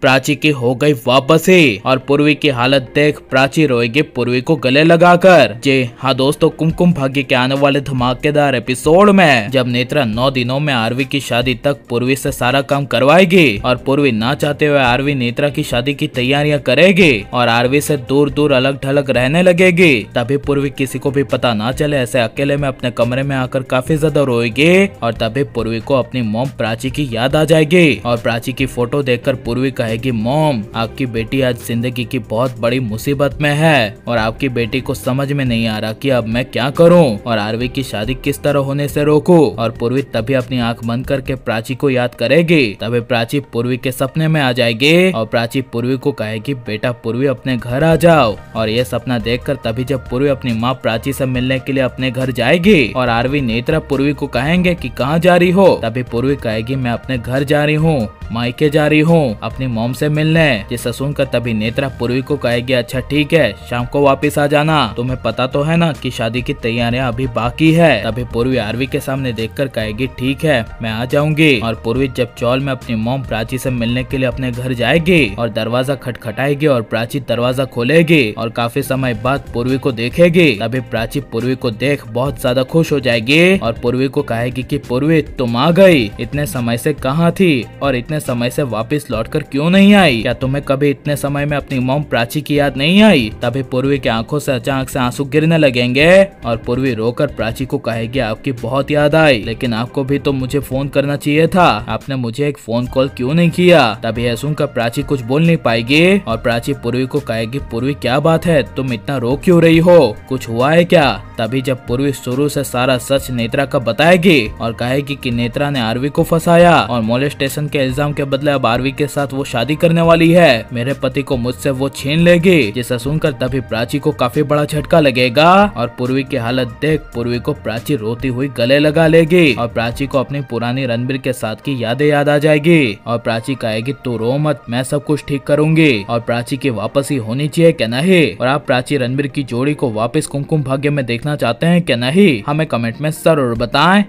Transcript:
प्राची की हो गई वापसी और पूर्वी की हालत देख प्राची रोएगी पूर्वी को गले लगाकर। जी हाँ दोस्तों, कुमकुम भाग्य के आने वाले धमाकेदार एपिसोड में जब नेत्रा 9 दिनों में आरवी की शादी तक पूर्वी से सारा काम करवाएगी और पूर्वी ना चाहते हुए आरवी नेत्रा की शादी की तैयारियां करेगी और आरवी से दूर दूर अलग थलग रहने लगेगी। तभी पूर्वी किसी को भी पता ना चले ऐसे अकेले में अपने कमरे में आकर काफी ज्यादा रोएगी और तभी पूर्वी को अपनी मॉम प्राची की याद आ जाएगी और प्राची की फोटो देखकर पूर्वी कहेगी, मॉम आपकी बेटी आज जिंदगी की बहुत बड़ी मुसीबत में है और आपकी बेटी को समझ में नहीं आ रहा कि अब मैं क्या करूं और आरवी की शादी किस तरह होने से रोकूं। और पूर्वी तभी अपनी आंख बंद करके प्राची को याद करेगी। तभी प्राची पूर्वी के सपने में आ जाएगी और प्राची पूर्वी को कहेगी, बेटा पूर्वी अपने घर आ जाओ। और ये सपना देखकर तभी जब पूर्वी अपनी माँ प्राची से मिलने के लिए अपने घर जाएगी और आरवी नेत्रा पूर्वी को कहेंगे कि कहाँ जा रही हो, तभी पूर्वी कहेगी, मैं अपने घर जा रही हूँ, मायके जा रही हूँ अपनी मॉम से मिलने। जिसे सुनकर तभी नेत्रा पूर्वी को कहेगी, अच्छा ठीक है, शाम को वापस आ जाना, तुम्हें पता तो है ना कि शादी की तैयारियां अभी बाकी है। तभी पूर्वी आरवी के सामने देखकर कहेगी, ठीक है मैं आ जाऊंगी। और पूर्वी जब चौल में अपनी मॉम प्राची से मिलने के लिए अपने घर जाएगी और दरवाजा खटखटाएगी और प्राची दरवाजा खोलेगी और काफी समय बाद पूर्वी को देखेगी। तभी प्राची पूर्वी को देख बहुत ज्यादा खुश हो जाएगी और पूर्वी को कहेगी कि पूर्वी तुम आ गई, इतने समय से कहाँ थी और इतने समय से वापस लौटकर क्यों नहीं आई, क्या तुम्हें कभी इतने समय में अपनी मॉम प्राची की याद नहीं आई। तभी पूर्वी की आंखों से अचानक से आंसू गिरने लगेंगे और पूर्वी रोकर प्राची को कहेगी, आपकी बहुत याद आई, लेकिन आपको भी तो मुझे फोन करना चाहिए था, आपने मुझे एक फोन कॉल क्यों नहीं किया। तभी यह सुनकर प्राची कुछ बोल नहीं पाएगी और प्राची पूर्वी को कहेगी, पूर्वी क्या बात है, तुम इतना रो क्यों रही हो, कुछ हुआ है क्या। तभी जब पूर्वी शुरू से सारा सच नेत्रा का बताएगी और कहेगी कि नेत्रा ने आरवी को फंसाया और मोलेस्टेशन के इल्जाम के बदले अब आरवी के साथ वो शादी करने वाली है, मेरे पति को मुझसे वो छीन लेगी। जिसे सुनकर तभी प्राची को काफी बड़ा झटका लगेगा और पूर्वी की हालत देख पूर्वी को प्राची रोती हुई गले लगा लेगी और प्राची को अपनी पुरानी रणबीर के साथ की यादें याद आ जाएगी और प्राची कहेगी, तू रो मत, मैं सब कुछ ठीक करूंगी। और प्राची की वापसी होनी चाहिए क्या नहीं। और आप प्राची रणबीर की जोड़ी को वापस कुमकुम भाग्य में देखना चाहते हैं क्या नहीं, हमें कमेंट में जरूर बताएं।